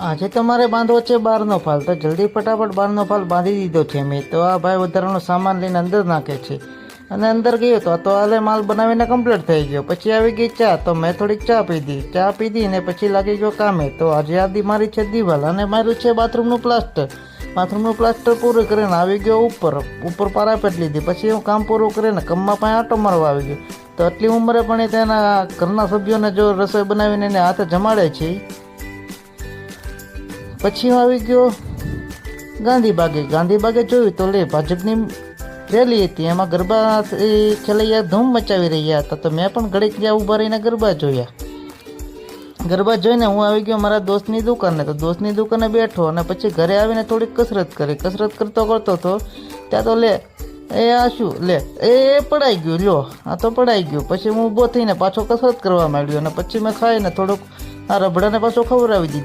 આજે તમારે બાંધવો છે બારનો ફાલ, તો જલ્દી ફટાફટ બારનો ફાલ બાંધી દીધો છે મેં. તો આ ભાઈ વધારાનો સામાન લઈને અંદર નાખે છે અને અંદર ગયો તો હાલે માલ બનાવીને કમ્પ્લીટ થઈ ગયો. પછી આવી ગઈ ચા, તો મેં થોડીક ચા પીધી ને પછી લાગી ગયો કામે. તો આજે આદિ મારી છે દિવાલ અને માર્યું છે બાથરૂમનું પ્લાસ્ટર પૂરું કરીને આવી ગયો ઉપર પારાપેટ લીધી. પછી હું કામ પૂરું કરીને કમમાં પાસે આંટો મારવા આવી ગયો. તો આટલી ઉંમરે પણ એ તેના ઘરના સભ્યોને જો રસોઈ બનાવીને એને હાથે જમાડે છે. પછી હું આવી ગયો ગાંધીબાગે જોયું તો ભાજપની રેલી હતી, એમાં ગરબા ખેલૈયા ધૂમ મચાવી રહ્યા હતા. તો મેં પણ ઘડીક જ્યાં ઊભા રહીને ગરબા જોઈને હું આવી ગયો મારા દોસ્તની દુકાને. તો દોસ્તની દુકાને બેઠો અને પછી ઘરે આવીને થોડીક કસરત કરતો હતો ત્યાં તો આ શું પડાઈ ગયું. આ તો પડાઈ ગયું. પછી હું ઊભો થઈને પાછો કસરત કરવા માંડ્યો અને પછી મેં ખાઈને થોડુંક આ રબડાને પાછો ખવડાવી દીધું.